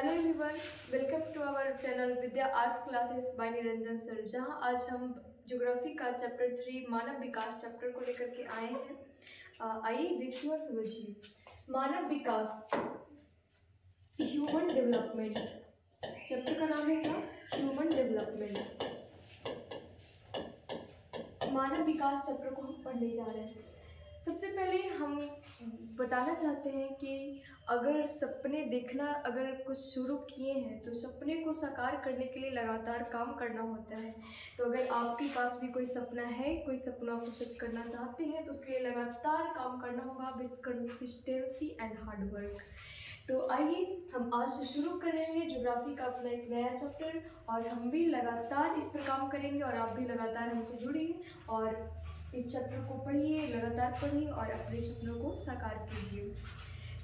Hello everyone, welcome to our channel Vidya arts classes by Niranjan sir. जहां आज हम geography का चैप्टर 3 मानव विकास चैप्टर को लेकर के आए हैं। आइए देखिए और समझिए। मानव विकास, ह्यूमन डेवलपमेंट, चैप्टर का नाम है क्या? Human development. मानव विकास चैप्टर को हम पढ़ने जा रहे हैं। सबसे पहले हम बताना चाहते हैं कि अगर सपने देखना अगर कुछ शुरू किए हैं तो सपने को साकार करने के लिए लगातार काम करना होता है। तो अगर आपके पास भी कोई सपना है, कोई सपना को सच करना चाहते हैं तो उसके लिए लगातार काम करना होगा with consistency and hard work. तो आइए हम आज से शुरू कर रहे हैं ज्योग्राफी का अपना एक नया चैप्टर, और हम भी लगातार इस पर काम करेंगे और आप भी लगातार हमसे जुड़िए और इस चैप्टर को पढ़िए, लगातार पढ़िए और अपने सपनों को साकार कीजिए।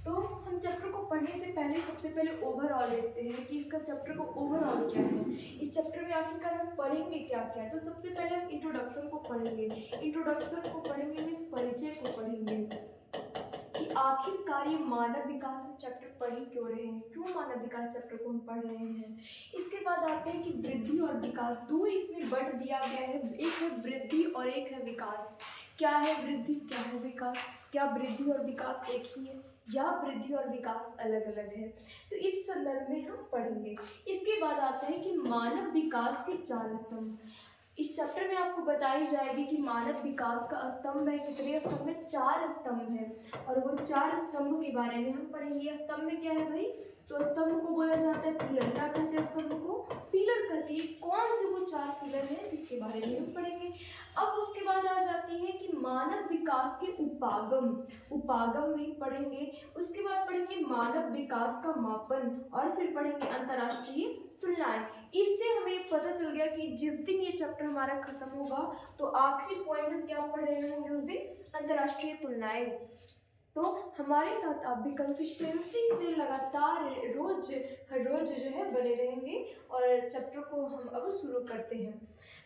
तो हम चैप्टर को पढ़ने से पहले सबसे पहले ओवरऑल देखते हैं कि इसका चैप्टर का ओवरऑल क्या है, इस चैप्टर में आखिरकार हम पढ़ेंगे क्या क्या है। तो सबसे पहले हम इंट्रोडक्शन को पढ़ेंगे। इंट्रोडक्शन को पढ़ेंगे मीन्स परिचय को पढ़ेंगे कि आखिरकार ये मानव विकास हम चैप्टर पढ़ ही क्यों रहे हैं, क्यों मानव विकास चैप्टर को हम पढ़ रहे हैं। इसके बाद आते हैं कि वृद्धि और विकास, दो इसमें वर्ड दिया गया है, एक है वृद्धि और एक है विकास। क्या है वृद्धि, क्या है विकास, क्या वृद्धि और विकास एक ही है या वृद्धि और विकास अलग अलग है, तो इस संदर्भ में हम पढ़ेंगे। इसके बाद आता है कि मानव विकास के 4 स्तंभ। इस चैप्टर में आपको बताई जाएगी कि मानव विकास का स्तंभ है, कितने स्तंभ है? 4 स्तंभ है, और वो 4 स्तंभ के बारे में हम पढ़ेंगे। स्तंभ में क्या है भाई? तो स्तंभ को बोला जाता है पिलर। क्या कहते हैं स्तंभ को? पिलर कहते हैं। कौन से वो 4 पिलर हैं जिसके बारे में हम पढ़ेंगे। अब उसके बाद आ जाती है कि मानव विकास के उपागम, उपागम भी पढ़ेंगे। उसके बाद पढ़ेंगे मानव विकास का मापन, और फिर पढ़ेंगे अंतर्राष्ट्रीय तुलनाएं। इससे हमें पता चल गया कि जिस दिन ये चैप्टर हमारा खत्म होगा तो आखिरी पॉइंट हम क्या पढ़ रहे होंगे उस दिन? अंतर्राष्ट्रीय तुलनाएं। तो हमारे साथ आप भी कंसिस्टेंसी से लगातार हर रोज जो है बने रहेंगे, और चैप्टर को हम अब शुरू करते हैं।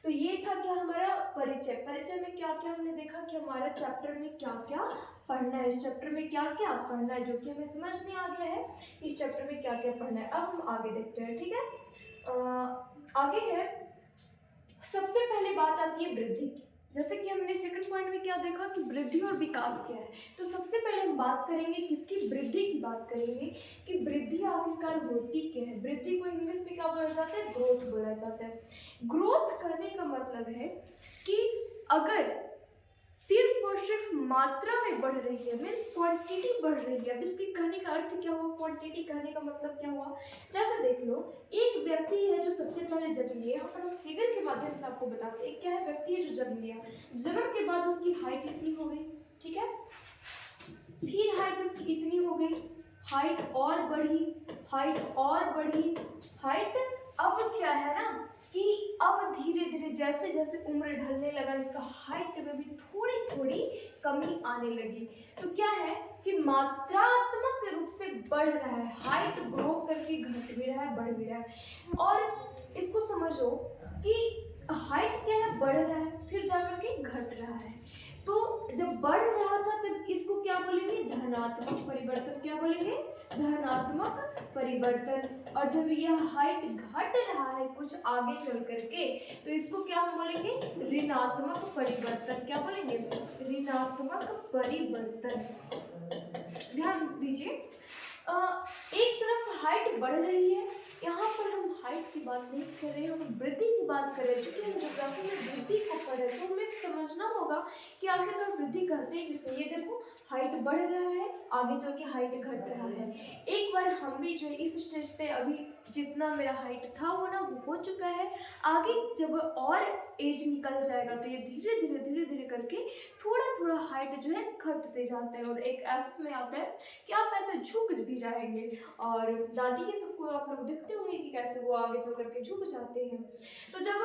तो ये था क्या हमारा परिचय। परिचय में क्या क्या हमने देखा कि हमारा चैप्टर में क्या क्या पढ़ना है, इस चैप्टर में क्या क्या पढ़ना है, जो कि हमें समझ में आ गया है इस चैप्टर में क्या क्या पढ़ना है। अब हम आगे देखते हैं, ठीक है। आगे है, सबसे पहले बात आती है वृद्धि की। जैसे कि हमने सेकंड पॉइंट में क्या देखा कि वृद्धि और विकास क्या है, तो सबसे पहले हम बात करेंगे किसकी? वृद्धि की बात करेंगे कि वृद्धि आखिरकार होती क्या है। वृद्धि को इंग्लिश में क्या बोला जाता है? ग्रोथ बोला जाता है। ग्रोथ करने का मतलब है कि अगर सिर्फ और सिर्फ मात्रा में बढ़ रही है, मीन्स क्वांटिटी बढ़ रही है। अब इसके कहने का अर्थ क्या हुआ? क्वांटिटी कहने का मतलब क्या हुआ? जैसे देख लो, एक व्यक्ति है जो सबसे पहले जन्म लिया, यहाँ पर हम फिगर के माध्यम से आपको बताते हैं क्या है। व्यक्ति है जो जन्म लिया, जन्म के बाद उसकी हाइट इतनी हो गई, ठीक है, फिर हाइट उसकी इतनी हो गई, हाइट और बढ़ी, हाइट और बढ़ी, हाइट अब क्या है ना कि अब धीरे धीरे जैसे जैसे उम्र ढलने लगा, इसका हाइट में भी थोड़ी थोड़ी कमी आने लगी। तो क्या है कि मात्रात्मक रूप से बढ़ रहा है, हाइट ग्रो करके घट भी रहा है, बढ़ भी रहा है। और इसको समझो कि हाइट क्या है? बढ़ रहा है, फिर जाकर के घट रहा है। तो जब बढ़ रहा था तब इसको क्या बोलेंगे? धनात्मक परिवर्तन। क्या बोलेंगे? धनात्मक परिवर्तन। और जब यह हाइट घट रहा है कुछ आगे चल करके तो इसको क्या हम बोलेंगे? ऋणात्मक परिवर्तन। क्या बोलेंगे? ऋणात्मक परिवर्तन। ध्यान दीजिए, एक तरफ हाइट बढ़ रही है, यहाँ पर हम हाइट की बात नहीं कर रहे हैं, हम वृद्धि की बात कर रहे हैं। क्योंकि हम ज्योग्राफी में वृद्धि को पढ़ रहे हैं तो हमें समझना होगा कि आखिरकार वृद्धि कहते हैं किसको। ये देखो, हाइट बढ़ रहा है, आगे चल के हाइट घट रहा है। एक बार हम भी जो है इस स्टेज पे, अभी जितना मेरा हाइट था वो ना वो हो चुका है, आगे जब और एज निकल जाएगा तो ये धीरे धीरे करके थोड़ा थोड़ा हाइट जो है घटते जाता है, और एक ऐसा समय आता है कि आप ऐसे झुक भी जाएंगे। और दादी के सबको आप लोग देखते होंगे कि कैसे वो आगे चल करके झुक जाते हैं। तो जब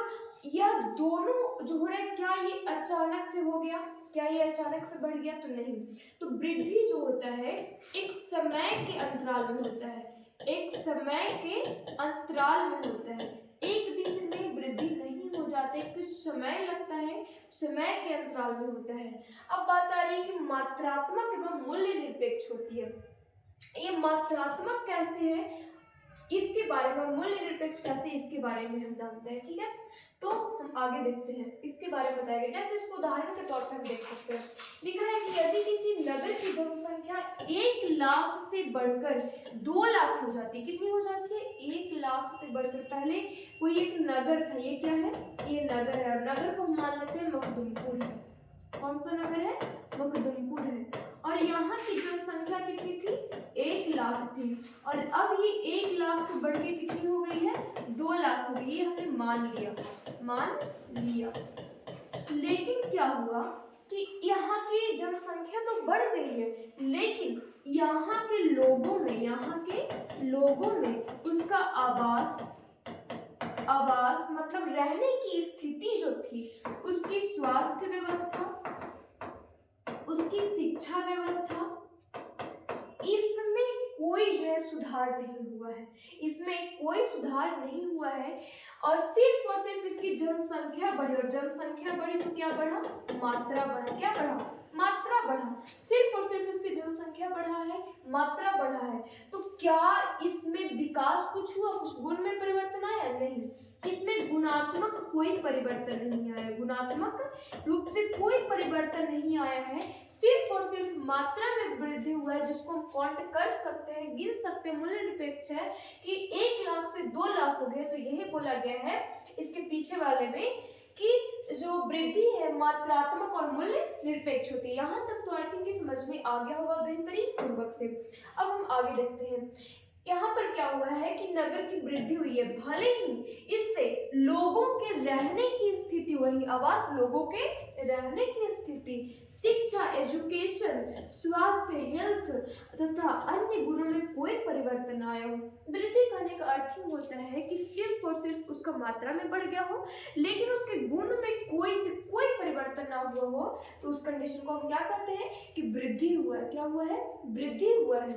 यह दोनों जो हो रहा है, क्या ये अचानक से हो गया? क्या ये अचानक से बढ़ गया? तो नहीं। तो वृद्धि जो होता है एक समय के अंतराल में होता है, एक समय के अंतराल में होता है। एक दिन में वृद्धि नहीं हो जाती, कुछ समय लगता है, समय के अंतराल में होता है। अब बात आ रही है कि मात्रात्मक एवं मूल्य निरपेक्ष होती है। ये मात्रात्मक कैसे है? इस बारे में और मूल्य निरपेक्ष कैसे, इसके बारे में हम जानते हैं। ठीक है, तो हम आगे देखते हैं, इसके बारे में बताया गया। जैसे इसको उदाहरण के तौर पर हम देख सकते हैं, लिखा है कि यदि किसी नगर की जनसंख्या 1 लाख से बढ़कर 2 लाख हो जाती है, कितनी हो जाती है? 1 लाख से बढ़कर, पहले कोई एक नगर था, ये क्या है? ये नगर है, और नगर को मान लेते हैं मखदुमपुर है। कौन सा नगर है? मखदुमपुर है। और यहाँ की जनसंख्या कितनी थी? 1 लाख थी, और अब ये 1 लाख से बढ़ के कितनी हो गई है? 2 लाख हो गई। ये हमने मान लिया। लेकिन क्या हुआ कि यहाँ की जनसंख्या तो बढ़ गई है, लेकिन यहाँ के लोगों में उसका आवास मतलब रहने की स्थिति जो थी, उसकी स्वास्थ्य व्यवस्था, उसकी शिक्षा व्यवस्था, इसमें कोई जो है सुधार नहीं हुआ है। और सिर्फ इसकी जनसंख्या बढ़ी, और जनसंख्या बढ़ी तो क्या बढ़ा? मात्रा बढ़ा। क्या बढ़ा? मात्रा बढ़ा। सिर्फ और सिर्फ इसकी जनसंख्या बढ़ा है, मात्रा बढ़ा है, तो क्या इसमें विकास कुछ हुआ? कुछ गुण में परिवर्तन आया? नहीं। इसमें गुणात्मक कोई परिवर्तन नहीं आया, गुणात्मक रूप से कोई परिवर्तन नहीं आया है। सिर्फ और सिर्फ मात्रा में वृद्धि हुआ है, जिसको हम काउंट कर सकते हैं, गिन सकते हैं, मूल्य निरपेक्ष है कि 1 लाख से 2 लाख हो गए। तो यही बोला गया है इसके पीछे वाले में कि जो वृद्धि है मात्रात्मक और मूल्य निरपेक्ष होती है। यहाँ तक तो आई थिंक समझ में आ गया होगा बेहतरीन पूर्वक से। अब हम आगे देखते हैं, यहाँ पर क्या हुआ है कि नगर की वृद्धि हुई है, भले ही इससे लोगों के रहने की स्थिति, वही आवास, लोगों के रहने की स्थिति, शिक्षा, एजुकेशन, स्वास्थ्य, हेल्थ तथा अन्य गुणों में कोई परिवर्तन आया हो। वृद्धि करने का अर्थ ही होता है कि सिर्फ और सिर्फ उसका मात्रा में बढ़ गया हो, लेकिन उसके गुण में कोई परिवर्तन ना हुआ हो, तो उस कंडीशन को हम क्या कहते हैं कि वृद्धि हुआ है। क्या हुआ है? वृद्धि हुआ है।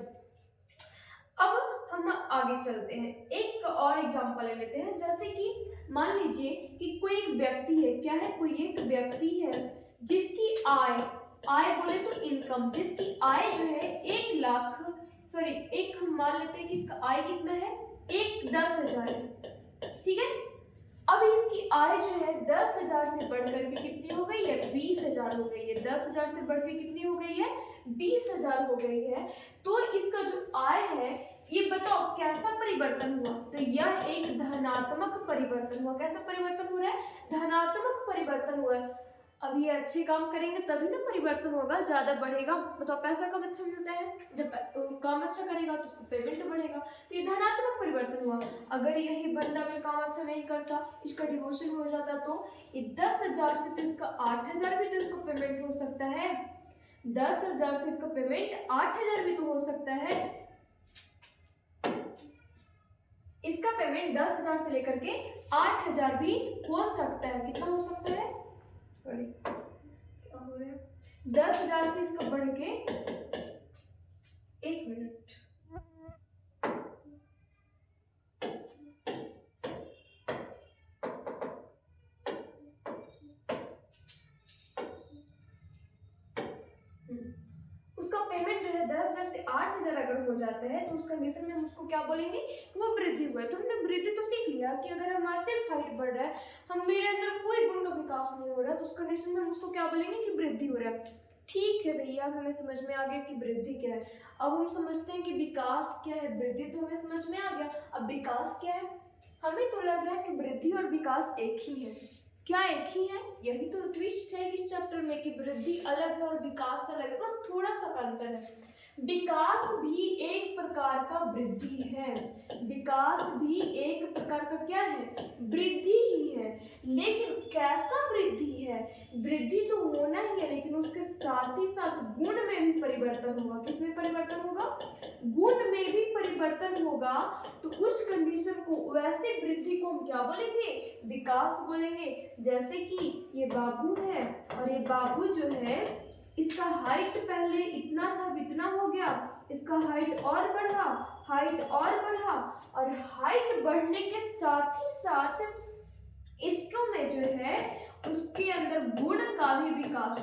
अब हम आगे चलते हैं, एक और एग्जांपल ले लेते हैं। जैसे कि मान लीजिए कि कोई एक व्यक्ति है, क्या है? कोई एक व्यक्ति है जिसकी आय बोले तो इनकम, जिसकी आय जो है 1 लाख, एक हम मान लेते हैं कि इसका आय कितना है? 10,000 है। ठीक है, अब इसकी आय जो है 10,000 से बढ़कर के कितनी हो गई है? 20,000 हो गई है। 10,000 से बढ़ के कितनी हो गई है? 20,000 हो गई है। तो इसका जो आय है, ये बताओ कैसा परिवर्तन हुआ? तो यह एक धनात्मक परिवर्तन हुआ। कैसा परिवर्तन हो रहा है? धनात्मक परिवर्तन हुआ है। अब ये अच्छे काम करेंगे तभी ना परिवर्तन होगा, ज्यादा बढ़ेगा। बताओ पैसा कब अच्छा मिलता है? जब काम अच्छा करेगा तो उसको पेमेंट बढ़ेगा। तो ये धनात्मक परिवर्तन हुआ। अगर यही बंदा में काम अच्छा नहीं करता, इसका डिवोर्शन हो जाता, तो ये 10,000 से तो इसका 8,000 भी तो इसको पेमेंट हो सकता है। 10,000 से इसका पेमेंट 8,000 भी तो हो सकता है। इसका पेमेंट 10,000 से लेकर के 8,000 भी हो सकता है। कितना हो सकता है? क्या हो रहा है? 10,000 से इसका बढ़ के, 1 मिनट, उसका पेमेंट जो है 10,000 से 8,000 अगर हो जाता है, तो उस कंडीशन में हम उसको क्या बोलेंगे? वो वृद्धि हुआ है। तो हमने वृद्धि तो सीख लिया कि अगर हमारा सिर्फ हाइट बढ़ रहा है, हम मेरे अंदर कोई गुण का विकास नहीं हो रहा, तो उस कंडीशन में हम उसको क्या बोलेंगे कि वृद्धि हो रहा है। ठीक है भैया, हमें समझ में आ गया कि वृद्धि क्या है। अब हम समझते हैं कि विकास क्या है। वृद्धि तो हमें समझ में आ गया, अब विकास क्या है? हमें तो लग रहा है कि वृद्धि और विकास एक ही है। क्या एक ही है? यही तो ट्विस्ट है इस चैप्टर में कि वृद्धि अलग है और विकास अलग है, बस थोड़ा सा अंतर है। विकास भी एक प्रकार का वृद्धि है। विकास भी एक प्रकार का क्या है? वृद्धि ही है। लेकिन कैसा वृद्धि है? वृद्धि तो होना ही है, लेकिन उसके साथ ही साथ गुण में भी परिवर्तन होगा। किसमें परिवर्तन होगा? गुण में भी परिवर्तन होगा। तो उस कंडीशन को, वैसे वृद्धि को हम क्या बोलेंगे? विकास बोलेंगे। जैसे कि ये बाबू है, और ये बाबू जो है, इसका हाइट पहले इतना था, इतना हो गया, इसका हाइट और बढ़ा, और हाइट बढ़ने के साथ ही साथ इसको में जो है उसके अंदर गुण का भी विकास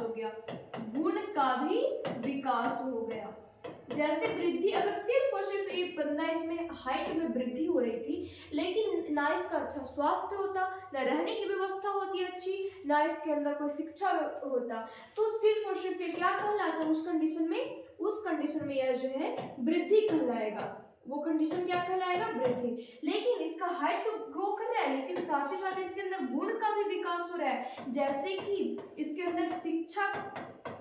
हो गया। जैसे वृद्धि, अगर सिर्फ और सिर्फ एक बंदा इसमें हाइट में वृद्धि हो रही थी, लेकिन ना इसका अच्छा स्वास्थ्य होता, ना रहने की व्यवस्था होती अच्छी, ना इसके अंदर कोई शिक्षा होता, तो सिर्फ और सिर्फ ये क्या कहलाता उस कंडीशन में यह जो है वृद्धि कहलाएगा। वो कंडीशन क्या कहलाएगा? वृद्धि। लेकिन इसका हाइट तो ग्रो कर रहा है, लेकिन साथ ही साथ इसके अंदर गुण का भी विकास हो रहा है, जैसे कि इसके अंदर शिक्षा,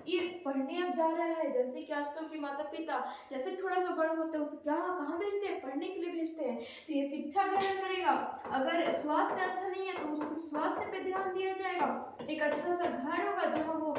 ये पढ़ने अब जा रहा है। जैसे कि आजकल के माता पिता जैसे थोड़ा सा बड़ा होता है उसे कहाँ भेजते हैं? पढ़ने के लिए भेजते हैं, तो ये शिक्षा ग्रहण करेगा। अगर स्वास्थ्य अच्छा नहीं है तो उसको स्वास्थ्य पे ध्यान दिया जाएगा, एक अच्छा सा घर होगा जहाँ वो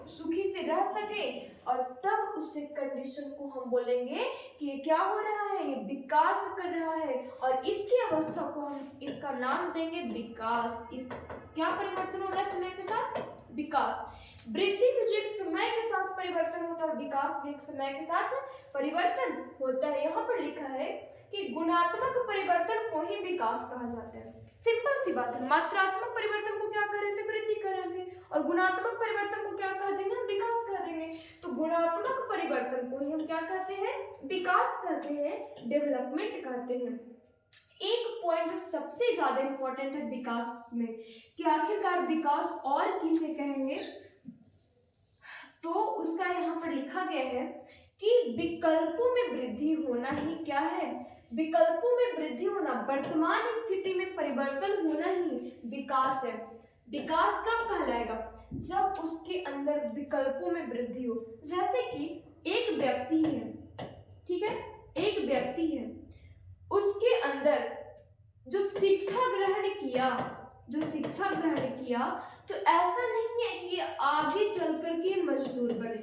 सुखी से रह सके, और तब उस कंडीशन को हम बोलेंगे कि ये क्या हो रहा है? ये विकास कर रहा है, और इसकी अवस्था को हम इसका नाम देंगे विकास। इस क्या परिवर्तन हो रहा है समय के साथ? विकास। वृद्धि में जो एक समय के साथ परिवर्तन होता है और विकास में एक समय के साथ परिवर्तन होता है। यहाँ पर लिखा है कि गुणात्मक परिवर्तन को ही विकास कहा जाता है। सिंपल सी बात है, मात्रात्मक परिवर्तन को क्या कह रहे थे? वृद्धि कह रहे थे, और गुणात्मक परिवर्तन को क्या कह देंगे? हम विकास कह देंगे। तो गुणात्मक परिवर्तन को ही हम क्या कहते हैं? विकास कहते हैं, डेवलपमेंट कहते हैं। एक पॉइंट जो सबसे ज्यादा इंपॉर्टेंट है विकास में, कि आखिरकार विकास और किसे कहेंगे, तो उसका यहाँ पर लिखा गया है कि विकल्पों में वृद्धि होना ही क्या है? विकल्पों में वृद्धि होना, वर्तमान स्थिति में परिवर्तन होना ही विकास है। विकास कब कहलाएगा? जब उसके अंदर विकल्पों में वृद्धि हो। जैसे कि एक व्यक्ति है, ठीक है, एक व्यक्ति है, उसके अंदर जो शिक्षा ग्रहण किया, तो ऐसा नहीं है कि ये आगे चल करके मजदूर बने।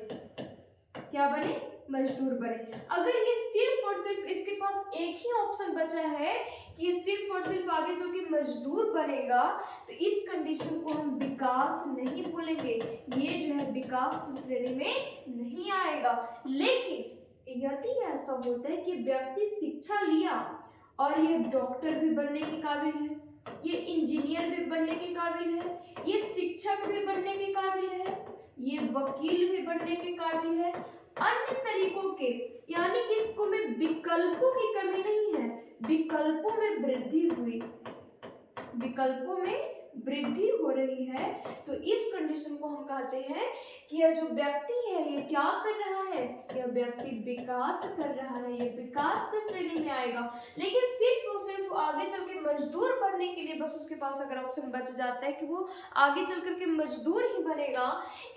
क्या बने? मजदूर बने। अगर ये सिर्फ और सिर्फ इसके पास एक ही ऑप्शन बचा है कि ये सिर्फ और सिर्फ आगे चल के मजदूर बनेगा, तो इस कंडीशन को हम विकास नहीं बोलेंगे, ये जो है विकास की श्रेणी में नहीं आएगा। लेकिन यदि ऐसा होता है कि व्यक्ति शिक्षा लिया और ये डॉक्टर भी बनने के काबिल है, ये इंजीनियर भी बनने के काबिल है, ये शिक्षक भी बनने के काबिल है, ये वकील भी बनने के काबिल है, अन्य तरीकों के, यानी कि इसको में विकल्पों की कमी नहीं है, विकल्पों में वृद्धि हुई, विकल्पों में वृद्धि हो रही है, तो इस कंडीशन को हम कहते हैं कि यह जो व्यक्ति है ये क्या कर रहा है? यह व्यक्ति विकास कर रहा है, ये विकास की श्रेणी में आएगा। लेकिन सिर्फ और सिर्फ आगे चल के मजदूर बनने के लिए बस उसके पास अगर ऑप्शन बच जाता है कि वो आगे चल करके मजदूर ही बनेगा,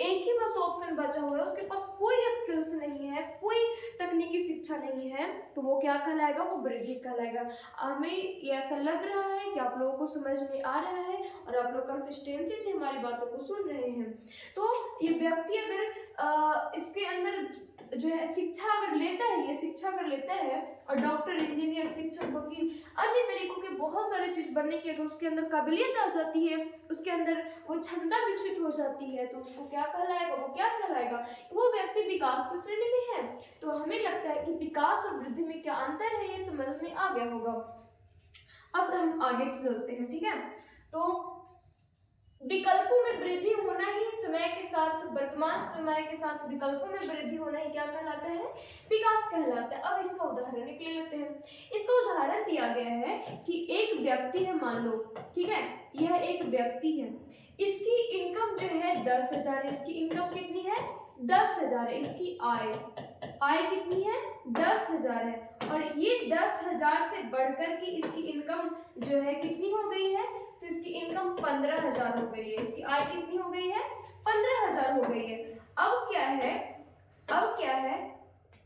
एक ही बस ऑप्शन बचा हुआ है, उसके पास कोई स्किल्स नहीं है, कोई तकनीकी शिक्षा नहीं है, तो वो क्या कहलाएगा? वो वृद्धि कहलाएगा। हमें ये ऐसा लग रहा है कि आप लोगों को समझ में आ रहा है और आप लोग कंसिस्टेंसी से हमारी बातों को सुन रहे हैं। तो ये व्यक्ति अगर इसके अंदर जो है शिक्षा अगर लेता है और डॉक्टर, इंजीनियर, शिक्षक, वकील, अन्य तरीकों के बहुत सारे चीज बनने की अगर उसके अंदर काबिलियत आ जाती है, उसके अंदर वो क्षमता विकसित हो जाती है, तो उसको क्या कहलाएगा? वो क्या कहलाएगा? वो व्यक्ति विकास की श्रेणी में है। तो हमें लगता है कि विकास और वृद्धि में क्या अंतर है, ये समझ में आ गया होगा। अब हम आगे चलते हैं, ठीक है। तो विकल्पों में वृद्धि होना ही समय के साथ, वर्तमान समय के साथ विकल्पों में वृद्धि होना ही क्या कहलाता है? विकास कहलाता है। अब इसका उदाहरण निकल लेते हैं। इसका उदाहरण दिया गया है कि एक व्यक्ति है, मान लो, ठीक है, यह एक व्यक्ति है, इसकी इनकम जो है 10,000 है। इसकी इनकम कितनी है? 10,000 है। इसकी आय कितनी है? 10,000 है। और ये 10,000 से बढ़कर की इसकी इनकम जो है कितनी हो गई है? तो इसकी इनकम 15,000 हो गई है। इसकी आय कितनी हो गई है? 15,000 हो गई है। अब क्या है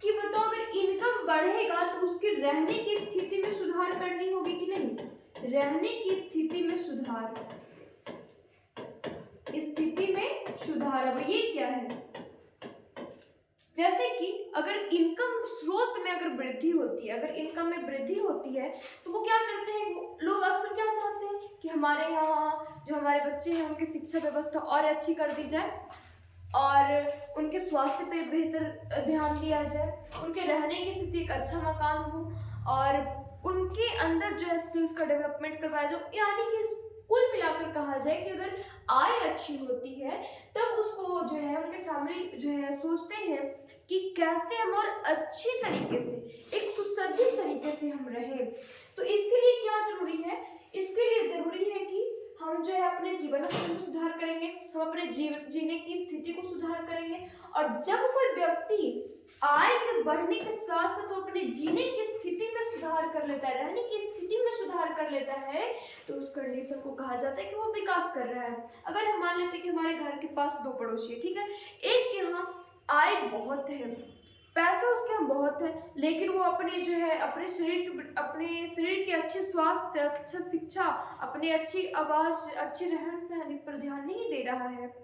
कि बताओ, अगर इनकम बढ़ेगा तो उसके रहने की स्थिति में सुधार करनी होगी कि नहीं? रहने की स्थिति में सुधार, अब ये क्या है? जैसे कि अगर इनकम स्रोत में अगर वृद्धि होती है, अगर इनकम में वृद्धि होती है, तो वो क्या करते हैं? लोग अक्सर क्या चाहते हैं कि हमारे यहाँ जो हमारे बच्चे हैं उनकी शिक्षा व्यवस्था और अच्छी कर दी जाए, और उनके स्वास्थ्य पे बेहतर ध्यान दिया जाए, उनके रहने की स्थिति एक अच्छा मकान हो, और उनके अंदर जो है स्किल्स का डेवलपमेंट करवाया जाए। यानी कि कुल मिलाकर कहा जाए कि अगर आय अच्छी होती है तब उसको जो है उनके फैमिली जो है सोचते हैं कि कैसे हम और अच्छी तरीके से, एक सुसज्जित तरीके से हम रहें। तो इसके लिए क्या जरूरी है? इसके लिए जरूरी है कि हम जो है अपने जीवन शैली में सुधार करेंगे, हम अपने जीवन जीने की स्थिति को सुधार करेंगे। और जब कोई व्यक्ति आय के बढ़ने के साथ साथ तो अपने जीने की स्थिति में सुधार कर लेता है, रहने की स्थिति में सुधार कर लेता है, तो उस कंडीशन को कहा जाता है कि वो विकास कर रहा है। अगर हम मान लेते हैं कि हमारे घर के पास दो पड़ोसी है, ठीक है, एक के यहाँ आय बहुत है, पैसा उसके यहाँ बहुत है, लेकिन वो अपने जो है अपने शरीर के अच्छे स्वास्थ्य, अच्छा शिक्षा, अपने अच्छी आवास, अच्छे रहन सहन, इस पर ध्यान नहीं दे रहा है।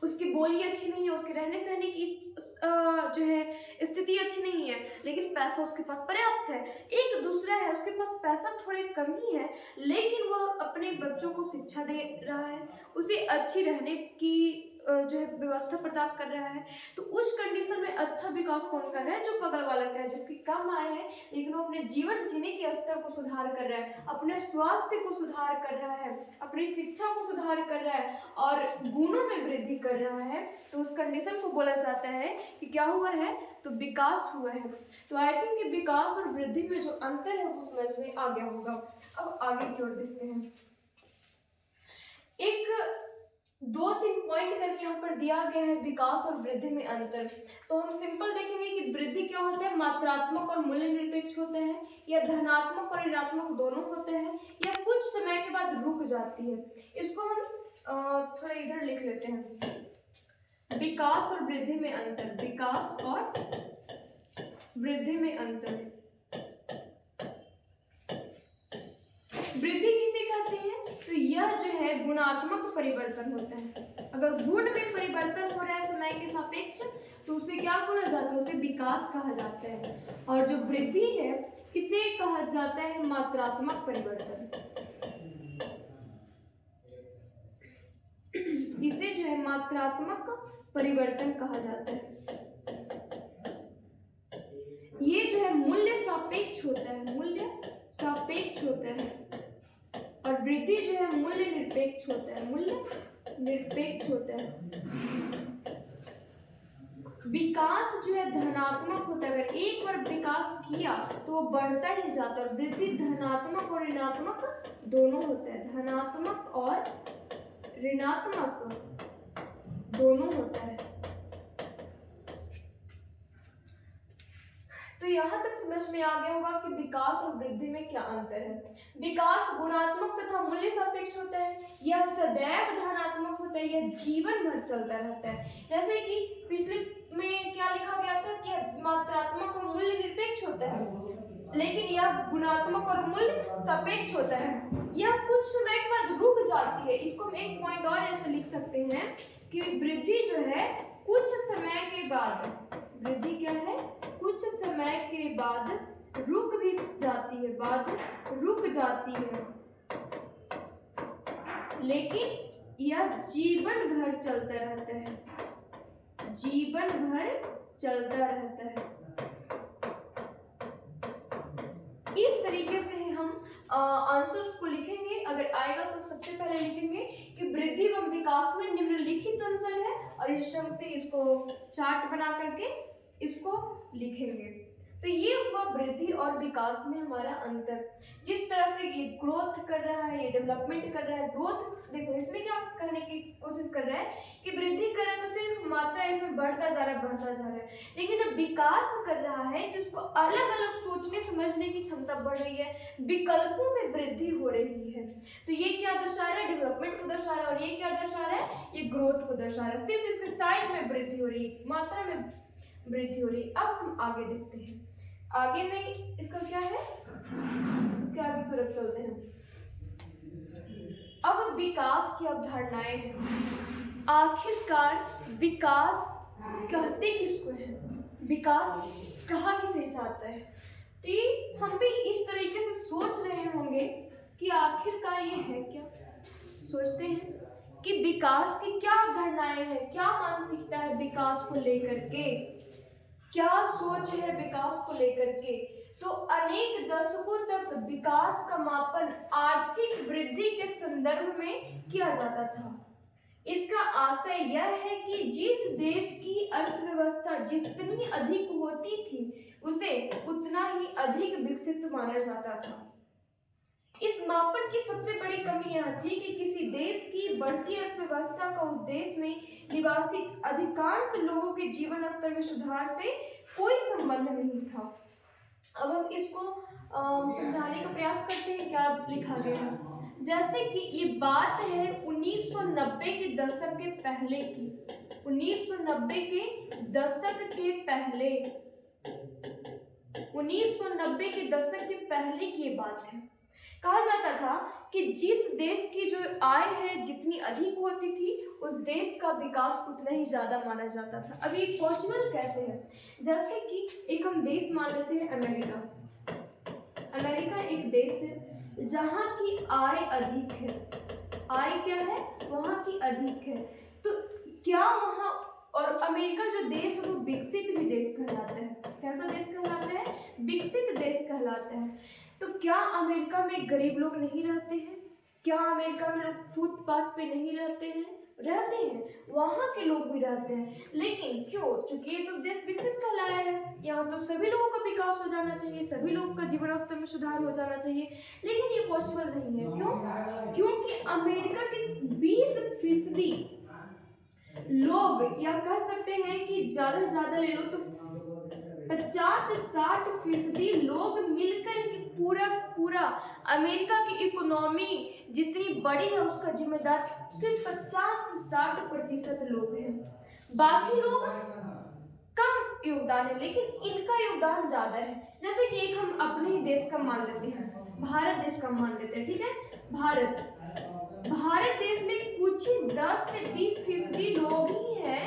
उसकी बोली अच्छी नहीं है, उसके रहने सहने की जो है स्थिति अच्छी नहीं है, लेकिन पैसा उसके पास पर्याप्त है। एक दूसरा है, उसके पास पैसा थोड़े कम ही है, लेकिन वह अपने बच्चों को शिक्षा दे रहा है, उसे अच्छी रहने की जो है व्यवस्था प्रदान कर रहा है। तो उस कंडीशन में अच्छा विकास कौन कर रहा है? जो बगल वाला का है, जिसकी कम आय है लेकिन वो अपने जीवन जीने के स्तर को सुधार कर रहा है, अपने स्वास्थ्य को सुधार कर रहा है, अपनी शिक्षा को सुधार कर रहा है और गुणों में वृद्धि कर रहा है। तो उस कंडीशन को बोला जाता है कि क्या हुआ है? तो विकास हुआ है। तो आई थिंक कि विकास और वृद्धि में जो अंतर है वो समझ में आ गया होगा। अब आगे की ओर देखते हैं। एक 2-3 पॉइंट करके यहाँ पर दिया गया है विकास और वृद्धि में अंतर। तो हम सिंपल देखेंगे कि वृद्धि क्या होता है? मात्रात्मक और मूल्य निरपेक्ष होते हैं, या धनात्मक और ऋणात्मक दोनों होते हैं, या कुछ समय के बाद रुक जाती है। इसको हम थोड़ा इधर लिख लेते हैं। विकास और वृद्धि में अंतर, विकास और वृद्धि में अंतर। वृद्धि किसे कहते हैं? तो यह जो है गुणात्मक परिवर्तन होता है। अगर गुण में परिवर्तन हो रहा है समय के सापेक्ष तो उसे क्या कहा जाता है? उसे विकास कहा जाता है। और जो वृद्धि है इसे कहा जाता है मात्रात्मक परिवर्तन। इसे जो है मात्रात्मक परिवर्तन कहा जाता है। ये जो है मूल्य सापेक्ष होता है, मूल्य सापेक्ष होता है, और वृद्धि जो है मूल्य निरपेक्ष होता है, मूल्य निरपेक्ष होता है। विकास जो है धनात्मक होता है। अगर एक बार विकास किया तो वो बढ़ता ही जाता है। वृद्धि धनात्मक और ऋणात्मक दोनों होता है, धनात्मक और ऋणात्मक दोनों होता है। तो यहाँ तक समझ में आ गया होगा कि विकास और वृद्धि में क्या अंतर है। विकास गुणात्मक तथा मूल्य सापेक्ष होता है, यह सदैव धनात्मक होता है, यह जीवन भर चलता रहता है। जैसे कि पिछले में क्या लिखा गया था कि मात्रात्मक और मूल्य निरपेक्ष होता है, लेकिन यह गुणात्मक और मूल्य सापेक्ष होता है। यह कुछ समय के बाद रुक जाती है। इसको हम एक पॉइंट और ऐसे लिख सकते हैं कि वृद्धि जो है कुछ समय के बाद, वृद्धि क्या है? कुछ समय के बाद रुक भी जाती है, बाद रुक जाती है, लेकिन यह जीवन भर चलता रहता है, जीवन भर चलता रहता है। इस तरीके से हम आंसर्स को लिखेंगे। अगर आएगा तो सबसे पहले लिखेंगे कि वृद्धि एवं विकास में निम्नलिखित अंतर है, और इस ढंग से इसको चार्ट बना करके इसको लिखेंगे। तो ये हुआ वृद्धि और विकास में हमारा अंतर। जिस तरह से ये ग्रोथ कर रहा है, ये डेवलपमेंट कर रहा है। ग्रोथ देखो इसमें क्या कहने की कोशिश कर रहा है कि वृद्धि कर रहा है तो सिर्फ मात्रा इसमें बढ़ता जा रहा है, बढ़ता जा रहा है, लेकिन जब विकास कर रहा है तो उसको अलग अलग सोचने समझने की क्षमता बढ़ रही है, विकल्पों में वृद्धि हो रही है। तो ये क्या दर्शा रहा है? डेवलपमेंट को दर्शा रहा है। और ये क्या दर्शा रहा है? ये ग्रोथ को दर्शा रहा है। सिर्फ इसके साइज में वृद्धि हो रही है, मात्रा में वृद्धि हो रही है। अब हम आगे देखते हैं, आगे में इसका क्या है, इसके आगे की तरफ चलते हैं। अब विकास की अवधारणाएं हैं। आखिरकार विकास कहते किसको है? विकास कहा किसे जाता है? तो हम भी इस तरीके से सोच रहे होंगे कि आखिरकार ये है क्या। सोचते हैं कि विकास की क्या अवधारणाएं हैं, क्या मानसिकता है विकास को लेकर के, क्या सोच है विकास को लेकर के। तो अनेक दशकों तक विकास का मापन आर्थिक वृद्धि के संदर्भ में किया जाता था। इसका आशय यह है कि जिस देश की अर्थव्यवस्था जितनी अधिक होती थी उसे उतना ही अधिक विकसित माना जाता था। इस मापन की सबसे बड़ी कमी यह थी कि किसी देश की बढ़ती अर्थव्यवस्था का उस देश में निवासी अधिकांश लोगों के जीवन स्तर में सुधार से कोई संबंध नहीं था। अब हम इसको समझाने का प्रयास करते हैं। क्या लिखा गया है, जैसे कि ये बात है 1990 के दशक के पहले की, 1990 के दशक के पहले, 1990 के दशक के पहले की ये बात है। कहा जाता था कि जिस देश की जो आय है जितनी अधिक होती थी उस देश का विकास उतना ही ज्यादा माना जाता था। अब ये पॉसिबल कैसे है, जैसे कि एक हम देश मान लेते हैं अमेरिका। अमेरिका एक देश है जहाँ की आय अधिक है, आय क्या है वहाँ की अधिक है। तो क्या वहाँ, और अमेरिका जो देश है वो विकसित भी देश कहलाता है। कैसा देश कहलाता है, विकसित देश कहलाता है। तो क्या अमेरिका में गरीब लोग नहीं रहते हैं, क्या अमेरिका में लोग फुटपाथ पे नहीं रहते हैं, रहते हैं, वहाँ के लोग भी रहते हैं। लेकिन क्यों, चूंकि ये तो देश विकसित कहलाया है, यहाँ तो सभी लोगों का विकास हो जाना चाहिए, सभी लोगों का जीवन स्तर में सुधार हो जाना चाहिए, लेकिन ये पॉसिबल नहीं है। क्यों, क्योंकि अमेरिका के 20% लोग, या कह सकते हैं कि ज्यादा से ज्यादा ले लो तो 50 से 60% लोग मिलकर के पूरा अमेरिका की इकोनॉमी जितनी बड़ी है उसका जिम्मेदार सिर्फ 50 से 60% लोग हैं। बाकी लोग कम योगदान है, लेकिन इनका योगदान ज्यादा है। जैसे कि एक हम अपने ही देश का मान लेते हैं, भारत देश का मान लेते हैं, ठीक है। भारत देश में कुछ ही 10 से 20% लोग ही हैं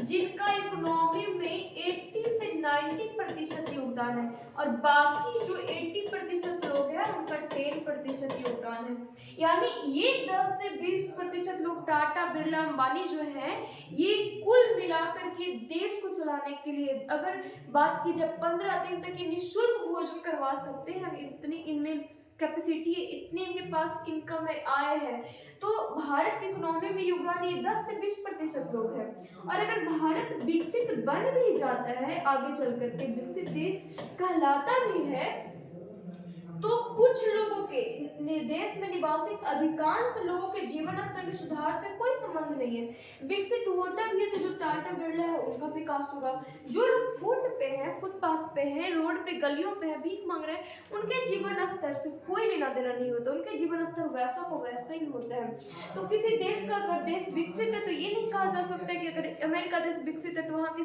जिनका इकोनॉमी में 80 से 90% योगदान है, और बाकी जो 80% लोग हैं उनका 10% योगदान है। यानी ये 10 से 20% लोग, टाटा बिरला अंबानी जो है, ये कुल मिलाकर के देश को चलाने के लिए अगर बात की जाए 15 दिन तक ये निःशुल्क भोजन करवा सकते हैं, इतनी इनमें कैपेसिटी है, इतने इनके पास इनकम है, आय है। तो भारत की इकोनॉमी में योगदान ये 10 से 20% लोग हैं। और अगर भारत विकसित बन भी जाता है, आगे चल करके विकसित देश कहलाता भी है, तो कुछ लोगों के देश में निवासी अधिकांश लोगों के जीवन स्तर में सुधार से कोई संबंध नहीं है। विकसित होता भी है तो जो टाटा बिरला है उनका विकास होगा, जो लोग फुटपाथ पे हैं, रोड पे गलियों पे है, भीख मांग रहे हैं, उनके जीवन स्तर से कोई लेना देना नहीं होता, उनके जीवन स्तर वैसा को वैसा ही होता है। तो किसी देश का अगर देश विकसित है तो ये नहीं कहा जा सकता कि अगर अमेरिका देश विकसित है तो वहाँ के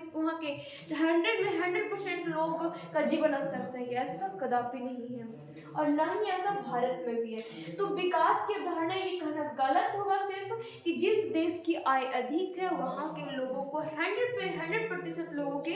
100 में 100% लोग का जीवन स्तर सही है, ऐसा कदापि नहीं है, और ना ही ऐसा भारत में भी है। तो विकास की अवधारणा ये कहना गलत होगा सिर्फ कि जिस देश की आय अधिक है वहाँ के लोगों को 100% लोगों के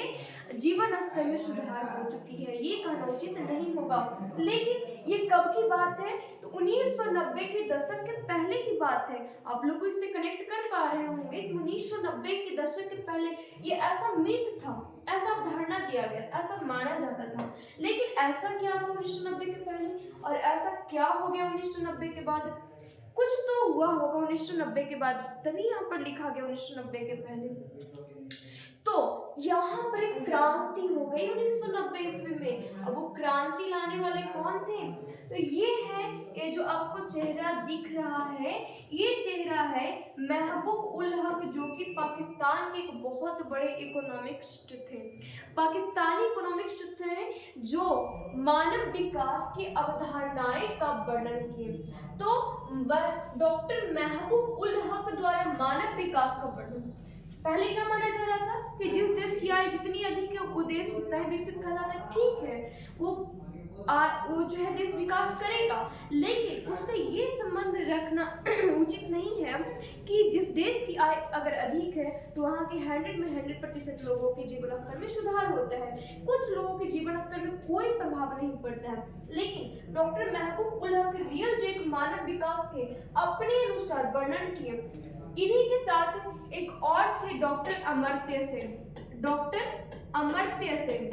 जीवन स्तर में सुधार हो चुकी है, ये कहना उचित नहीं होगा। लेकिन ये कब की बात है, तो 1990 के दशक के पहले की बात है। आप लोग इससे कनेक्ट कर पा रहे होंगे कि 1990 के दशक के पहले ये ऐसा मिथ था, ऐसा अवधारणा दिया गया था, ऐसा माना जाता था। लेकिन ऐसा क्या था 1990 के पहले, और ऐसा क्या हो गया 1990 के बाद? कुछ तो हुआ होगा 1990 के बाद, तभी यहाँ पर लिखा गया 1990 के पहले। तो यहाँ पर एक क्रांति हो गई 1990 ईस्वी में। अब वो क्रांति लाने वाले कौन थे? तो ये जो आपको चेहरा दिख रहा है, ये चेहरा है महबूब उल हक, जो कि पाकिस्तान के एक बहुत बड़े इकोनॉमिस्ट थे, पाकिस्तानी इकोनॉमिस्ट थे, जो मानव विकास की अवधारणाएं का वर्णन किए। तो डॉक्टर महबूब उल हक द्वारा मानव विकास का वर्णन, पहले क्या माना जा रहा था कि जिस देश की आय जितनी अधिक है वो देश उतना ही विकसित कहलाता है। ठीक है, वो जो है देश विकास करेगा, लेकिन उससे ये संबंध रखना उचित नहीं है कि जिस देश की आय अगर अधिक है तो वहाँ के 100 में 100% लोगों के जीवन स्तर में सुधार होता है, कुछ लोगों के जीवन स्तर में कोई प्रभाव नहीं पड़ता है। लेकिन डॉक्टर महबूब उल हक रियल जो एक मानव विकास के अपने अनुसार वर्णन किए, इन्हीं के साथ एक और थे डॉक्टर अमर्त्य सेन, डॉक्टर अमर्त्य सेन,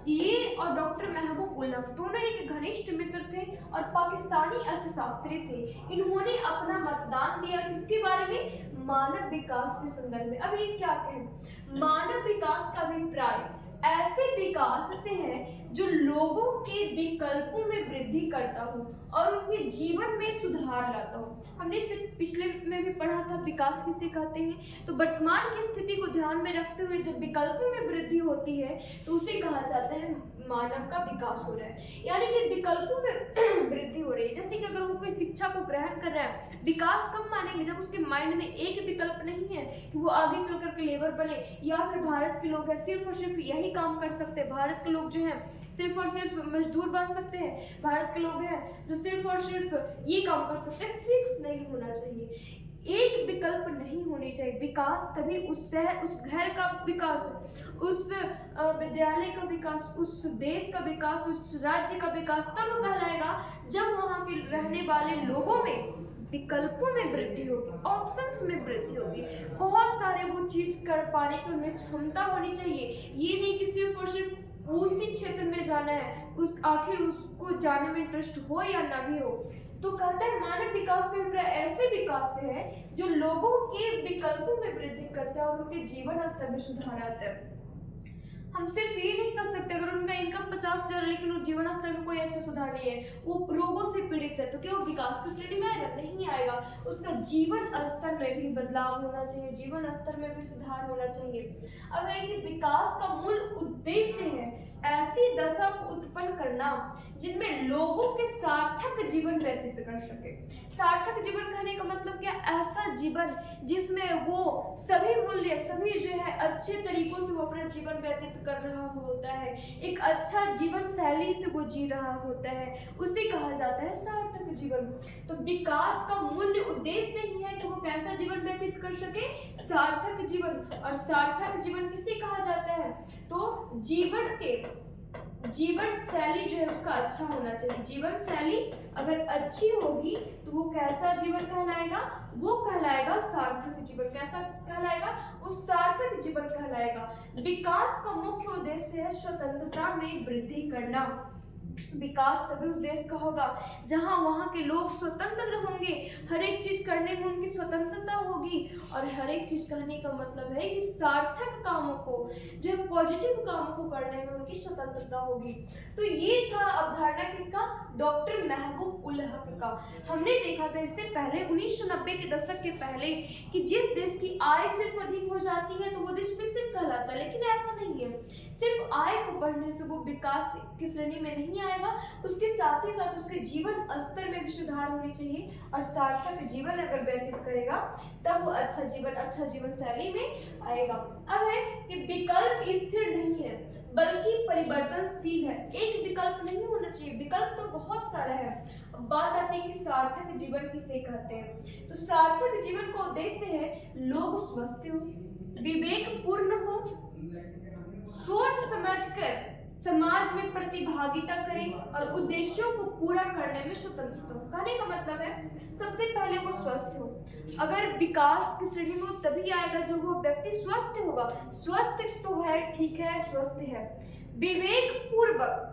ये और डॉक्टर महबूब उल हक दोनों एक घनिष्ठ मित्र थे और पाकिस्तानी अर्थशास्त्री थे। इन्होंने अपना मतदान दिया किसके बारे में? मानव विकास के संदर्भ में। अब ये क्या कहें? मानव विकास का अभिप्राय ऐसे विकास से है जो लोगों के विकल्पों में वृद्धि करता हो और उनके जीवन में सुधार लाता हो। हमने इसे पिछले में भी पढ़ा था, विकास किसे कहते हैं। तो वर्तमान की स्थिति को ध्यान में रखते हुए जब विकल्पों में वृद्धि होती है तो उसे कहा जाता है मानव का विकास हो रहा है, यानी कि विकल्पों में वृद्धि हो रही है। जैसे कि अगर वो कोई शिक्षा को ग्रहण कर रहा है, विकास कब मानेंगे? जब उसके माइंड में एक विकल्प नहीं है कि वो आगे चल करके लेबर बने, या फिर भारत के लोग हैं सिर्फ और सिर्फ यही काम कर सकते हैं, भारत के लोग जो हैं सिर्फ और सिर्फ मजदूर बन सकते हैं, भारत के लोग हैं जो सिर्फ और सिर्फ ये काम कर सकते हैं। फिक्स नहीं होना चाहिए, एक विकल्प नहीं होनी चाहिए। विकास तभी उस शहर, उस घर का विकास, उस विद्यालय का विकास, उस देश का विकास, उस राज्य का विकास तब कहलाएगा जब वहाँ के रहने वाले लोगों में विकल्पों में वृद्धि होगी, ऑप्शंस में वृद्धि होगी, बहुत सारे वो चीज कर पाने की उनमें क्षमता होनी चाहिए। ये नहीं कि सिर्फ और सिर्फ उसी क्षेत्र में जाना है, उस आखिर उसको जाने में इंटरेस्ट हो या ना भी हो। तो कहता है मानव विकास का अभिप्राय ऐसे विकास से है जो लोगों के विकल्पों में वृद्धि करता है और उनके जीवन स्तर में सुधार आता है। हम सिर्फ ये नहीं कर सकते, अगर उनका इनकम 50,000 लेकिन वो जीवन स्तर में कोई अच्छा सुधार नहीं है, वो रोगों से पीड़ित है, तो क्या वो विकास की श्रेणी में आएगा? नहीं आएगा। उसका जीवन स्तर में भी बदलाव होना चाहिए, जीवन स्तर में भी सुधार होना चाहिए। अब है कि विकास का मूल उद्देश्य है ऐसी दशा को उत्पन्न करना जिनमें लोगों के सार्थक जीवन व्यतीत कर सके। सार्थक जीवन कहने का मतलब क्या? ऐसा जीवन जिसमें वो सभी मूल्य, सभी जो है अच्छे तरीकों से वो अपना जीवन व्यतीत कर रहा होता है, एक अच्छा जीवन शैली से वो जी रहा होता है, उसे कहा जाता है सार्थक जीवन। तो विकास का मूल उद्देश्य ही है कि वो कैसा जीवन व्यतीत कर सके? सार्थक जीवन। और सार्थक जीवन किसे कहा जाता है? तो जीवन शैली जो है उसका अच्छा होना चाहिए। जीवन शैली अगर अच्छी होगी तो वो कैसा जीवन कहलाएगा? वो कहलाएगा सार्थक जीवन। कैसा कहलाएगा? उस सार्थक जीवन कहलाएगा। विकास का मुख्य उद्देश्य है स्वतंत्रता में वृद्धि करना। विकास तभी उस देश का होगा जहां वहां के लोग स्वतंत्र होंगे, हर एक चीज करने में उनकी स्वतंत्रता होगी। और हर एक चीज कहने का मतलब है कि सार्थक कामों को, जो है पॉजिटिव कामों को करने में उनकी स्वतंत्रता होगी। तो ये था अवधारणा किसका? डॉक्टर महबूब उल हक का। हमने देखा था इससे पहले 1990 के दशक के पहले कि जिस देश की आय सिर्फ अधिक हो जाती है तो वो देश विकसित कहलाता है, लेकिन ऐसा नहीं है। सिर्फ आय को बढ़ने से वो विकास की श्रेणी में नहीं आएगा, उसके साथ ही साथ उसके जीवन स्तर में भी सुधार होनी चाहिए। और सार्थक जीवन अगर व्यतीत करेगा तब वो अच्छा जीवन शैली में आएगा। अब है कि विकल्प स्थिर नहीं है बल्कि परिवर्तनशील है। एक विकल्प नहीं होना चाहिए, विकल्प तो बहुत सारा है। अब बात आती है कि सार्थक जीवन किसे कहते हैं। तो सार्थक जीवन का उद्देश्य है लोग स्वस्थ हो, विवेक पूर्ण हो, सोच समझकर समाज में प्रतिभागिता करें और उद्देश्यों को पूरा करने में स्वतंत्र हो। कहने का मतलब है सबसे पहले वो स्वस्थ हो। अगर विकास की श्रेणी में वो तभी आएगा जब वो व्यक्ति स्वस्थ होगा। स्वस्थ तो है, ठीक है, स्वस्थ है। विवेक पूर्वक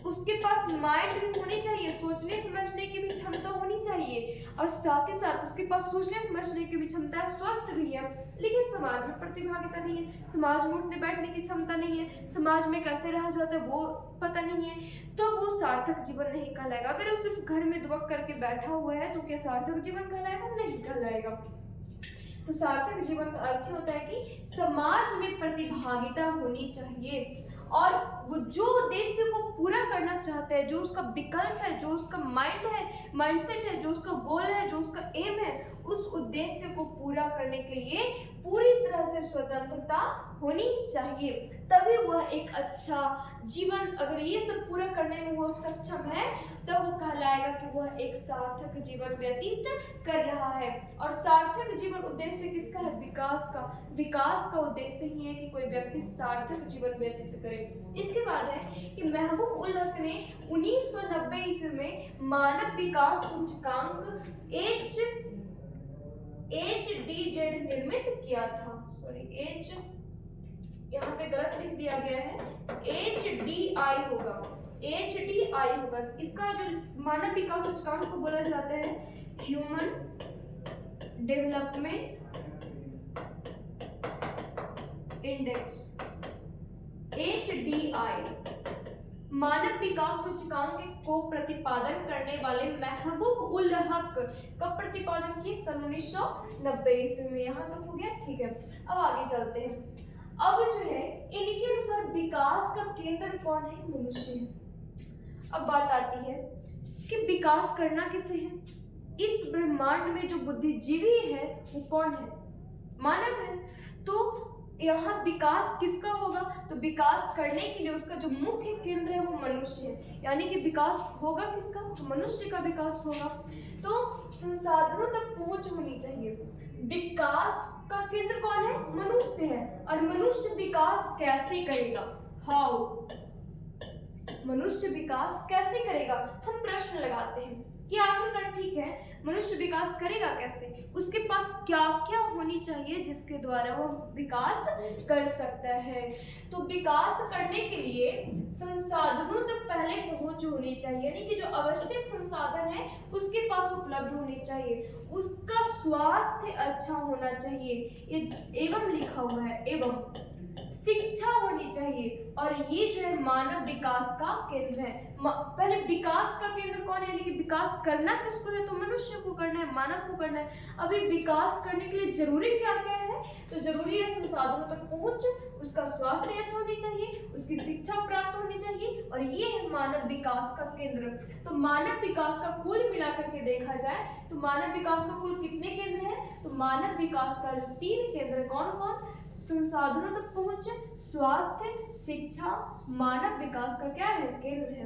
उसके पास माइंड भी होनी चाहिए, सोचने समझने की भी क्षमता होनी चाहिए, और साथ ही साथ उसके पास सोचने समझने की भी क्षमता है, स्वस्थ भी है, लेकिन समाज में प्रतिभागिता नहीं है, समाज में उठने बैठने की क्षमता नहीं है, समाज में कैसे रहा जाता है वो पता नहीं है, तो वो सार्थक जीवन नहीं कहलाएगा। अगर वो सिर्फ घर में दुबक करके बैठा हुआ है तो क्या सार्थक जीवन कहलाएगा? नहीं कहलाएगा। तो सार्थक जीवन का अर्थ होता है कि समाज में प्रतिभागिता होनी चाहिए और वो जो उद्देश्य को पूरा करना चाहता है, जो उसका विकल्प है, जो उसका माइंडसेट है, जो उसका गोल है, जो उसका एम है, उस उद्देश्य को पूरा करने के लिए पूरी तरह से स्वतंत्रता होनी चाहिए। तभी वह एक अच्छा जीवन, अगर ये सब पूरा करने में वो सक्षम है तब वो कहलाएगा कि वह एक सार्थक जीवन व्यतीत कर रहा है। और सार्थक जीवन उद्देश्य किसका है? विकास का। विकास का उद्देश्य ही है कि कोई व्यक्ति सार्थक जीवन व्यतीत करे। इसके बाद है कि महबूब उल हक ने 1990 ईस्वी में मानव विकास सूचकांक HDZ निर्मित किया था। यहाँ पे गलत लिख दिया गया है, HDI होगा, HDI होगा। इसका जो मानव विकास सूचकांक को बोला जाता है ह्यूमन डेवलपमेंट इंडेक्स, HDI। मानव विकास सूचकांक को प्रतिपादन करने वाले महबूब उल हक कब प्रतिपादन की? 1990 ईस्वी में। यहाँ तक हो गया, ठीक है। अब आगे चलते हैं। अब जो है इनके अनुसार विकास का केंद्र कौन है? मनुष्य है। अब बात आती है कि विकास करना किसे है? इस ब्रह्मांड में जो बुद्धिजीवी है वो कौन है? मानव है। तो यहाँ विकास किसका होगा? तो विकास करने के लिए उसका जो मुख्य केंद्र है वो मनुष्य है, यानी कि विकास होगा किसका? तो मनुष्य का विकास होगा। तो संसाधनों तक पहुंच होनी चाहिए। विकास का केंद्र कौन है? मनुष्य है। और मनुष्य विकास कैसे करेगा? हाउ? मनुष्य विकास कैसे करेगा? हम प्रश्न लगाते हैं कि आखिरकार ठीक है, मनुष्य विकास करेगा कैसे? उसके पास क्या क्या होनी चाहिए जिसके द्वारा वो विकास कर सकता है? तो विकास करने के लिए संसाधनों तक पहले पहुंच होनी चाहिए, यानी कि जो आवश्यक संसाधन है उसके पास उपलब्ध होने चाहिए। उसका स्वास्थ्य अच्छा होना चाहिए, एवं लिखा हुआ है, एवं शिक्षा होनी चाहिए। और ये जो है मानव विकास का केंद्र है। पहले विकास का केंद्र कौन है? यानी कि विकास करना किसको है? तो मनुष्य को करना है, मानव को करना है। अभी विकास करने के लिए जरूरी क्या क्या है? तो जरूरी है संसाधनों तक पहुंच, उसका स्वास्थ्य अच्छा होनी चाहिए, उसकी शिक्षा प्राप्त होनी चाहिए, और ये है मानव विकास का केंद्र। तो मानव विकास का कुल मिलाकर के देखा जाए तो मानव विकास का कुल कितने केंद्र है? तो मानव विकास का 3 केंद्र कौन कौन? संसाधनों तक पहुंच, स्वास्थ्य, शिक्षा, मानव विकास का क्या है? केंद्र है।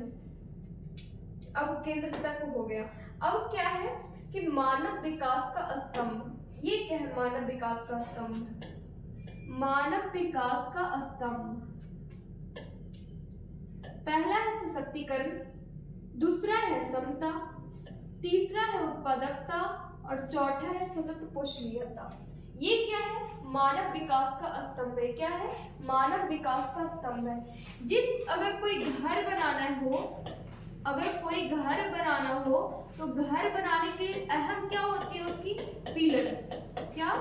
अब केंद्र तक हो गया। अब क्या है कि मानव विकास का स्तंभ। ये क्या है? मानव विकास का स्तंभ। मानव विकास का स्तंभ पहला है सशक्तिकरण, दूसरा है समता, तीसरा है उत्पादकता, और चौथा है सतत पोषणीयता। ये क्या है? मानव विकास का स्तंभ है। क्या है? मानव विकास का स्तंभ है। अगर कोई घर बनाना हो, अगर कोई घर बनाना हो तो घर बनाने के लिए अहम क्या होती है? उसकी पिलर। क्या?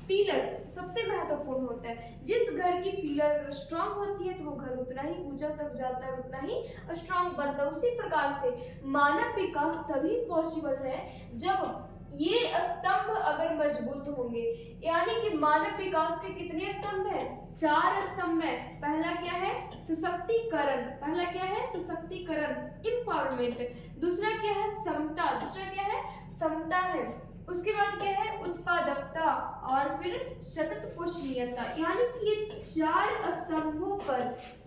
पिलर सबसे महत्वपूर्ण होता है। जिस घर की पिलर स्ट्रांग होती है तो वो घर उतना ही ऊंचा तक जाता है, उतना ही स्ट्रांग बनता है। उसी प्रकार से मानव विकास तभी पॉसिबल है जब ये स्तंभ अगर मजबूत होंगे। यानी कि मानव विकास के कितने स्तंभ हैं? 4 स्तंभ है। पहला क्या है? सशक्तिकरण। पहला क्या है? सशक्तिकरण, एम्पावरमेंट। दूसरा क्या है? समता। दूसरा क्या है? समता है। उसके बाद क्या है? उत्पादकता, और फिर सतत पोषणीयता। यानी कि ये 4 स्तंभों पर,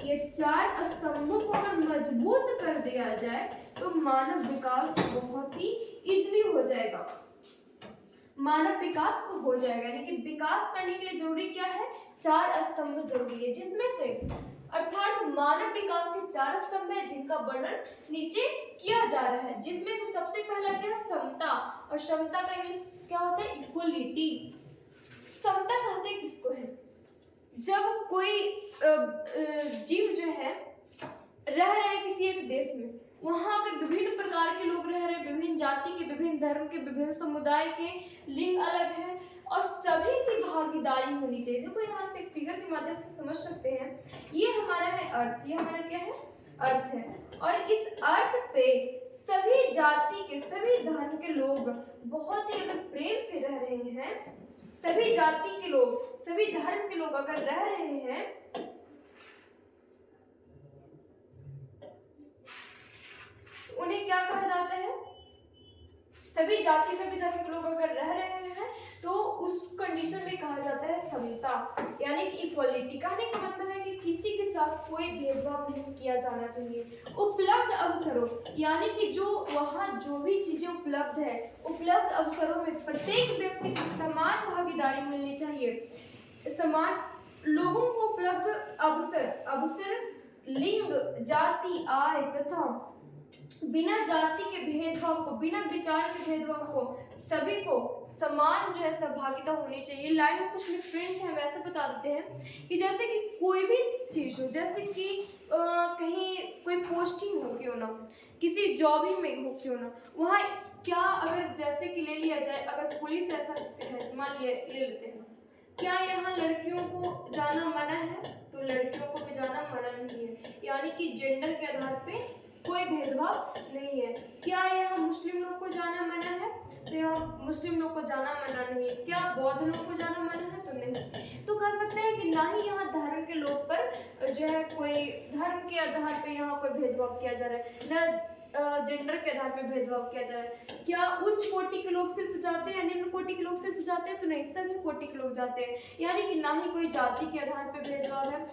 ये 4 स्तंभों को अगर मजबूत कर दिया जाए तो मानव विकास बहुत ही इजीली हो जाएगा। मानव विकास हो जाएगा। यानी कि विकास करने के लिए जरूरी क्या है? 4 स्तंभ जरूरी है, जिसमें से अर्थात मानव विकास के 4 स्तंभ है जिनका वर्णन नीचे किया जा रहा है। जिसमें से सबसे पहला क्या है? समता। और समता का इंग्लिश क्या होता है? इक्वलिटी। समता कहते हैं किसको है? जब कोई जीव जो है रह रहे किसी एक देश में, वहां अगर विभिन्न प्रकार के लोग रह रहे, विभिन्न जाति के, विभिन्न धर्म के, विभिन्न समुदाय के, लिंग अलग है, और सभी की भागीदारी होनी चाहिए। देखो यहाँ से एक फिगर के माध्यम से समझ सकते हैं। ये हमारा है अर्थ, ये हमारा क्या है? अर्थ है। और इस अर्थ पे सभी जाति के, सभी धर्म के लोग बहुत ही अगर प्रेम से रह रहे हैं, सभी जाति के लोग, सभी धर्म के लोग अगर रह रहे हैं, उन्हें क्या कहा जाता है? सभी जाति, सभी धर्म के लोग अगर रह रहे हैं तो उस कंडीशन में कहा जाता है समता, यानी कि इक्वलिटी। कहने का मतलब है कि किसी के साथ कोई भेदभाव नहीं किया जाना चाहिए। उपलब्ध अवसरों, यानी कि जो वहाँ जो भी चीजें उपलब्ध है, उपलब्ध अवसरों में प्रत्येक व्यक्ति को समान भागीदारी मिलनी चाहिए। समान लोगों को उपलब्ध अवसर लिंग, जाति, आय तथा बिना जाति के भेदभाव को, बिना विचार के भेदभाव को सभी को समान जो है सहभागिता होनी चाहिए। लाइन में कुछ मिसप्रिंट है, वैसे बता देते हैं कि जैसे कि कोई भी चीज़ हो, जैसे कि कहीं कोई पोस्टिंग हो क्यों ना, किसी जॉबिंग में हो क्यों ना, वहाँ क्या अगर जैसे कि ले लिया जाए, अगर पुलिस ऐसा है, मान ले लेते हैं, क्या यहाँ लड़कियों को जाना मना है? तो लड़कियों को भी जाना मना नहीं है, यानी कि जेंडर के आधार पे कोई भेदभाव नहीं है। क्या यहाँ मुस्लिम लोग को जाना मना है? तो यहाँ मुस्लिम लोग को जाना मना नहीं है। क्या बौद्ध लोग को जाना मना है? तो नहीं। तो कह सकते हैं कि ना ही यहाँ धर्म के लोग पर जो है कोई धर्म के आधार पे यहाँ कोई भेदभाव किया जा रहा है, न जेंडर के आधार पे भेदभाव किया जा रहा है। क्या उच्च कोटि के लोग सिर्फ जाते हैं, निम्न कोटि के लोग सिर्फ जाते हैं? तो नहीं, सभी कोटि के लोग जाते हैं, यानी कि ना ही कोई जाति के आधार पे भेदभाव है।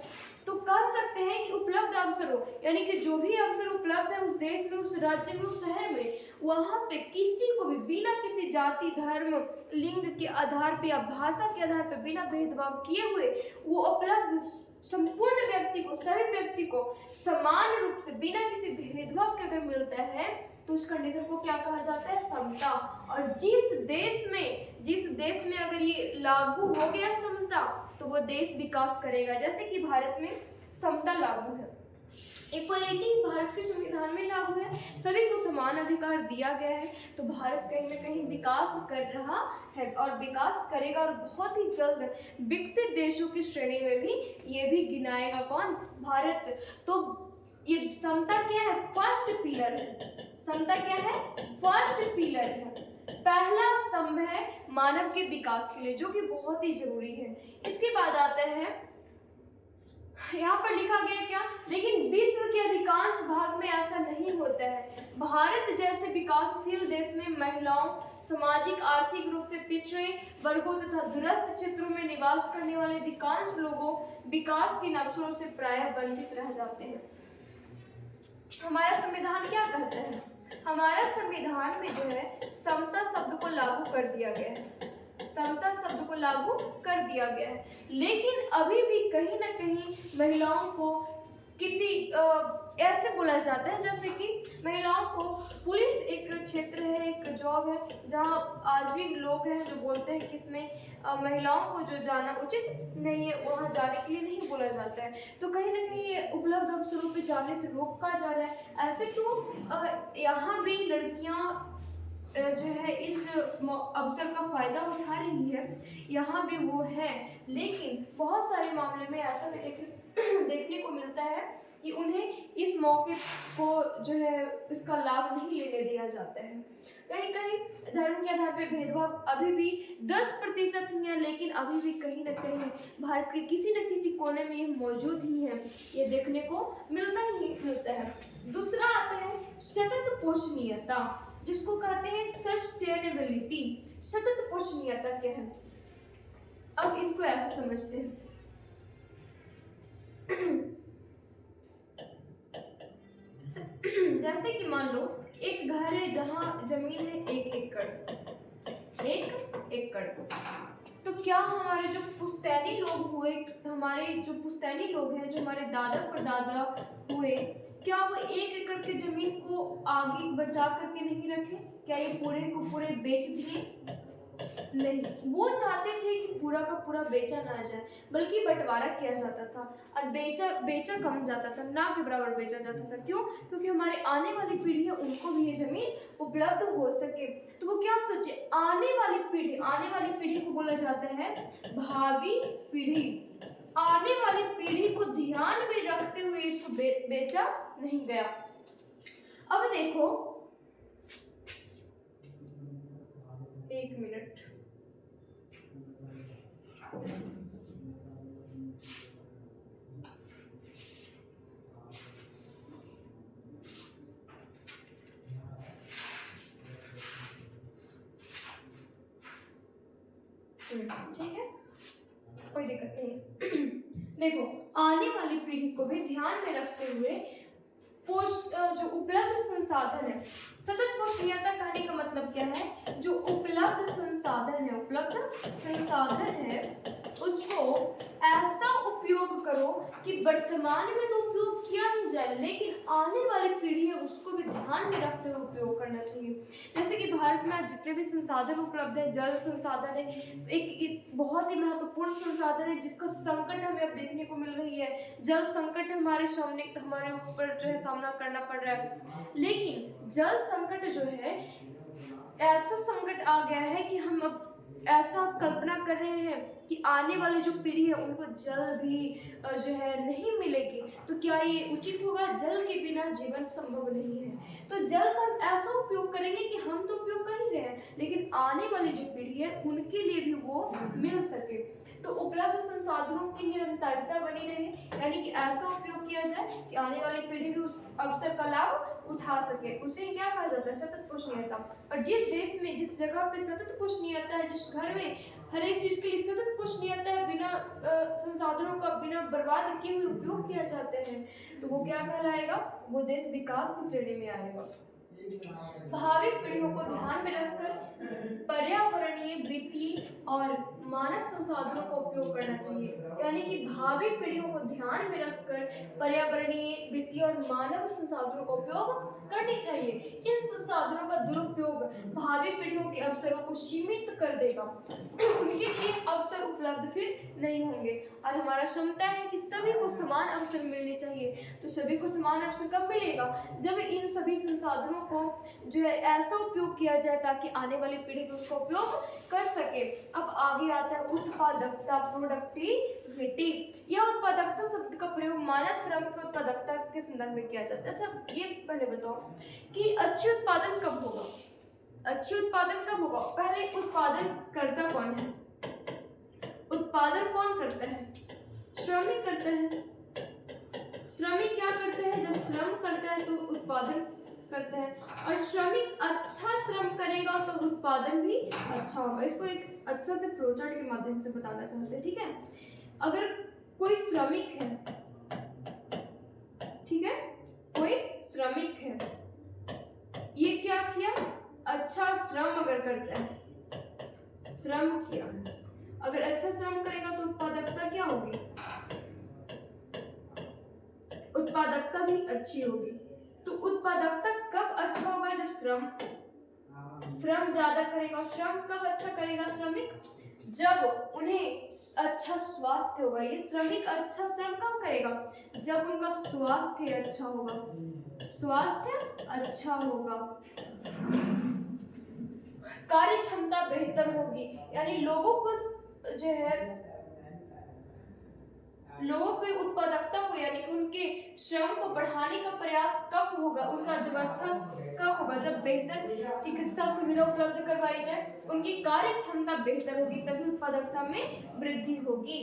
तो कह सकते हैं कि उपलब्ध अवसरों, यानी कि जो भी अवसर उपलब्ध है उस देश में, उस राज्य में, उस शहर में, वहाँ पे किसी को भी बिना किसी जाति, धर्म, लिंग के आधार पे या भाषा के आधार पे बिना भेदभाव किए हुए वो उपलब्ध संपूर्ण व्यक्ति को, सभी व्यक्ति को समान रूप से बिना किसी भेदभाव के अगर मिलता है तो उस कंडीशन को क्या कहा जाता है? समता। और जिस देश में अगर ये लागू हो गया समता, तो वो देश विकास करेगा। जैसे कि भारत में समता लागू है, इक्वलिटी भारत के संविधान में लागू है, सभी को समान अधिकार दिया गया है, तो भारत कहीं ना कहीं विकास कर रहा है और विकास करेगा, और बहुत ही जल्द विकसित देशों की श्रेणी में भी ये भी गिनाएगा। कौन? भारत। तो ये समता क्या है? फर्स्ट पिलर है। समता क्या है? फर्स्ट पिलर है, पहला स्तंभ है मानव के विकास के लिए, जो कि बहुत ही जरूरी है। इसके बाद आता है, यहाँ पर लिखा गया क्या? लेकिन विश्व के अधिकांश भाग में ऐसा नहीं होता है। भारत जैसे विकासशील देश में महिलाओं, सामाजिक आर्थिक रूप से पिछड़े वर्गों तथा दूरस्थ क्षेत्रों में निवास करने वाले अधिकांश लोगों विकास के अवसरों से प्रायः वंचित रह जाते हैं। हमारा संविधान क्या कहता है? हमारा संविधान में जो है समता शब्द को लागू कर दिया गया है, समता शब्द को लागू कर दिया गया है, लेकिन अभी भी कहीं ना कहीं महिलाओं को किसी ऐसे बोला जाता है जैसे कि महिलाओं को, पुलिस एक क्षेत्र है, एक जॉब है जहां आज भी लोग हैं जो बोलते हैं कि इसमें महिलाओं को जो जाना उचित नहीं है, वहां जाने के लिए नहीं बोला जाता है। तो कहीं ना कहीं उपलब्ध अवसरों पे जाने से रोका जा रहा है। ऐसे तो यहाँ भी लड़कियां जो है इस अवसर का फायदा उठा रही है, यहाँ भी वो है, लेकिन बहुत सारे मामले में ऐसा भी देखने को मिलता है कि उन्हें इस मौके को जो है इसका लाभ नहीं लेने दिया जाता है। कहीं कहीं धर्म के आधार पर भेदभाव अभी भी 10% ही है, लेकिन अभी भी कहीं ना कहीं भारत के किसी न किसी कोने में ये मौजूद ही है, ये देखने को मिलता है। दूसरा आता है सतत पोषणीयता, जिसको कहते हैं सस्टेनेबिलिटी। सतत पोषणीयता क्या है? अब इसको ऐसे समझते हैं जैसे कि मान लो एक घर है जहां जमीन है 1 एकड़, तो क्या हमारे जो पुश्तैनी लोग हुए, हमारे जो पुश्तैनी लोग हैं, जो हमारे दादा परदादा हुए, क्या वो 1 एकड़ की जमीन को आगे बचा करके नहीं रखे? क्या ये पूरे को पूरे बेच दिए? नहीं, वो चाहते थे कि पूरा का पूरा बेचा ना जाए, बल्कि बंटवारा किया जाता था और बेचा कम जाता था, ना के बराबर बेचा जाता था। क्यों? क्योंकि हमारे आने वाली पीढ़ी है, उनको भी ये जमीन उपलब्ध हो सके। तो वो क्या सोचे, आने वाली पीढ़ी को बोला जाता है भावी पीढ़ी। आने वाली पीढ़ी को ध्यान में रखते हुए इसको बेचा नहीं गया। अब देखो, 1 मिनट, ठीक है, कोई दिक्कत नहीं। देखो, आने वाली पीढ़ी को भी ध्यान में रखते हुए जो उपलब्ध संसाधन है, सतत पोषणीयता कहने का मतलब क्या है? जो उपलब्ध संसाधन है उसको ऐसा उपयोग करो कि वर्तमान में तो उपयोग किया ही जाए, लेकिन आने वाली पीढ़ी है उसको भी ध्यान ध्यान में रखते हुए उपयोग करना चाहिए। जैसे कि भारत में आज जितने भी संसाधन उपलब्ध है, जल संसाधन है, एक बहुत ही महत्वपूर्ण संसाधन है जिसका संकट हमें अब देखने को मिल रही है। जल संकट हमारे सामने, हमारे ऊपर जो है सामना करना पड़ रहा है। लेकिन जल संकट जो है ऐसा संकट आ गया है कि हम अब ऐसा कल्पना कर रहे हैं कि आने वाली जो पीढ़ी है उनको जल भी जो है नहीं मिलेगी। तो क्या ये उचित होगा? जल के बिना जीवन संभव नहीं है। तो जल का हम ऐसा उपयोग करेंगे कि हम तो उपयोग कर ही रहे हैं, लेकिन आने वाली जो पीढ़ी है उनके लिए भी वो मिल सके। तो उपलब्ध संसाधनों की निरंतरता बनी रहे, यानी कि ऐसा उपयोग किया जाए कि आने वाली पीढ़ी भी उस अवसर का लाभ उठा सके। उसे क्या कहा जाता है? सतत पोषणीयता। और जिस देश में, जिस जगह पे सतत पोषणीयता है, जिस घर में हर एक चीज के लिए सतत पोषणीयता है, बिना संसाधनों का बिना बर्बाद किए हुए उपयोग किया जाते हैं, तो वो क्या कहलाएगा? वो देश विकास की श्रेणी में आएगा। भावी पीढ़ियों को ध्यान में रखकर पर्यावरणीय, वित्तीय और मानव संसाधनों का उपयोग करना चाहिए। यानी कि भावी पीढ़ियों को ध्यान में रखकर पर्यावरणीय, वित्तीय और मानव संसाधनों का उपयोग करनी चाहिए। इन संसाधनों का दुरुपयोग भावी पीढ़ियों के अवसरों को सीमित कर देगा। उनके लिए अवसर उपलब्ध फिर नहीं होंगे। और हमारा क्षमता है कि सभी को समान अवसर मिलने चाहिए। तो सभी को समान अवसर कब मिलेगा? जब इन सभी संसाधनों को जो है ऐसा उपयोग किया जाए ताकि आने वाली पीढ़ी भी उसका उपयोग कर सके। अब आगे आता है उत्पादकता, प्रोडक्टिविटी। यह उत्पादकता शब्द का प्रयोग मानव श्रम की उत्पादकता के संदर्भ में किया जाता है। अच्छा, ये पहले बताओ कि अच्छी उत्पादन कब होगा? अच्छी उत्पादन कब होगा? पहले उत्पादन करता कौन है? उत्पादन कौन करता है? श्रमिक करता है। श्रमिक क्या करता है? जब श्रम करता है तो उत्पादन करता है, और श्रमिक अच्छा श्रम करेगा तो उत्पादन भी अच्छा होगा। इसको एक अच्छा से फ्लोचार्ट के माध्यम से बताना चाहते हैं, ठीक है? अगर कोई श्रमिक है, ठीक है, कोई श्रमिक है, ये क्या किया? अच्छा श्रम अगर करता है, श्रम किया, अगर अच्छा श्रम करेगा तो उत्पादकता क्या होगी? उत्पादकता भी अच्छी होगी। तो उत्पादकता कब अच्छा होगा? जब श्रम ज्यादा करेगा। श्रम कब अच्छा करेगा श्रमिक? जब उन्हें अच्छा स्वास्थ्य होगा। ये श्रमिक अच्छा श्रम कब करेगा? जब उनका स्वास्थ्य अच्छा होगा। स्वास्थ्य अच्छा होगा, कार्य क्षमता बेहतर होगी, यानी लोगों को जो है, लोगों की उत्पादकता को, यानी कि उनके श्रम को बढ़ाने का प्रयास कब होगा? उनका जब अच्छा कब होगा? जब बेहतर चिकित्सा सुविधा उपलब्ध करवाई जाए, उनकी कार्य क्षमता बेहतर होगी, तभी उत्पादकता में वृद्धि होगी।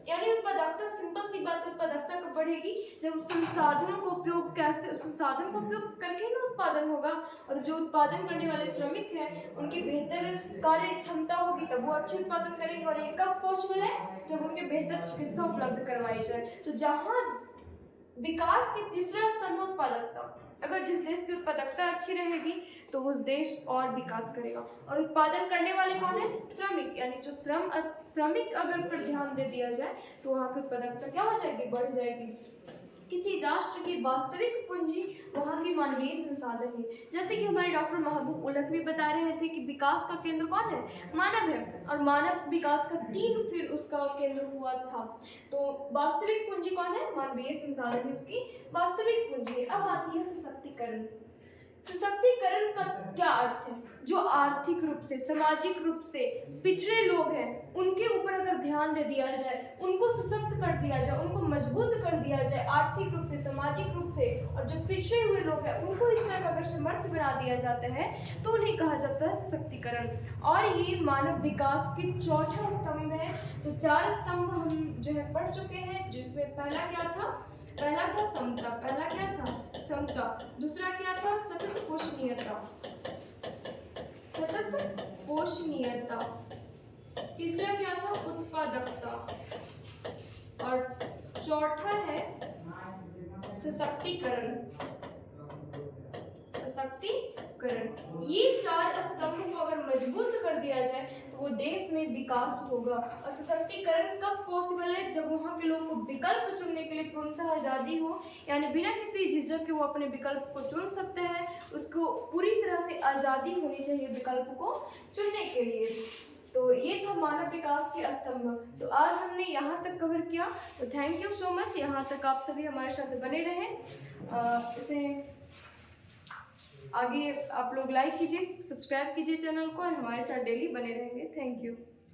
यानी उत्पादकता, सिंपल सी बात, उत्पादकता कब बढ़ेगी? जब संसाधनों का उपयोग, कैसे संसाधन का उपयोग करके ना उत्पादन होगा, और जो उत्पादन करने वाले श्रमिक हैं उनकी बेहतर कार्य क्षमता होगी, तब वो अच्छे उत्पादन करेंगे। और ये कब पॉसिबल है? जब उनके बेहतर चिकित्सा उपलब्ध करवाई जाए। तो जहाँ विकास के तीसरा स्तर में उत्पादकता, अगर जिस देश की उत्पादकता अच्छी रहेगी तो उस देश और विकास करेगा। और उत्पादन करने वाले कौन है? श्रमिक। यानी जो श्रमिक अगर पर ध्यान दे दिया जाए तो वहाँ की उत्पादकता क्या हो जाएगी? बढ़ जाएगी। किसी राष्ट्र की वास्तविक पूंजी वहाँ की मानवीय संसाधन है। जैसे कि हमारे डॉक्टर महबूब उलक भी बता रहे थे कि विकास का केंद्र कौन है? मानव है, और मानव विकास का 3 फिर उसका केंद्र हुआ था। तो वास्तविक पूंजी कौन है? मानवीय संसाधन ही उसकी वास्तविक पूंजी है। अब आती है सशक्तिकरण। सशक्तिकरण का क्या अर्थ है? जो आर्थिक रूप से, सामाजिक रूप से पिछड़े लोग हैं उनके ऊपर अगर ध्यान दे दिया जाए, उनको सशक्त कर दिया जाए, उनको मजबूत कर दिया जाए आर्थिक रूप से, सामाजिक रूप से, और जो पिछड़े हुए लोग हैं उनको इस तरह का अगर समर्थ बना दिया जाता है तो उन्हें कहा जाता है सशक्तिकरण। और ये मानव विकास के चौथा स्तंभ है। तो 4 स्तंभ हम जो है पढ़ चुके हैं, जिसमें पहला क्या था? पहला था समता। पहला क्या था? समता। दूसरा क्या था? सतत पोषणीयता। सतत पोषणीयता। तीसरा क्या था? उत्पादकता। और चौथा है सशक्तिकरण। सशक्तिकरण। ये 4 स्तंभ को अगर मजबूत कर दिया जाए तो वो देश में विकास होगा। और सशक्तिकरण कब पॉसिबल है? जब वहाँ के लोगों को विकल्प चुनने के लिए पूर्णतः आज़ादी हो, यानी बिना किसी झिझक के वो अपने विकल्प को चुन सकते हैं। उसको पूरी तरह से आज़ादी होनी चाहिए विकल्प को चुनने के लिए। तो ये था मानव विकास के स्तंभ। तो आज हमने यहाँ तक कवर किया। तो थैंक यू सो मच, यहाँ तक आप सभी हमारे साथ बने रहें। इसे आगे आप लोग लाइक कीजिए, सब्सक्राइब कीजिए चैनल को, और हमारे साथ डेली बने रहेंगे। Thank you.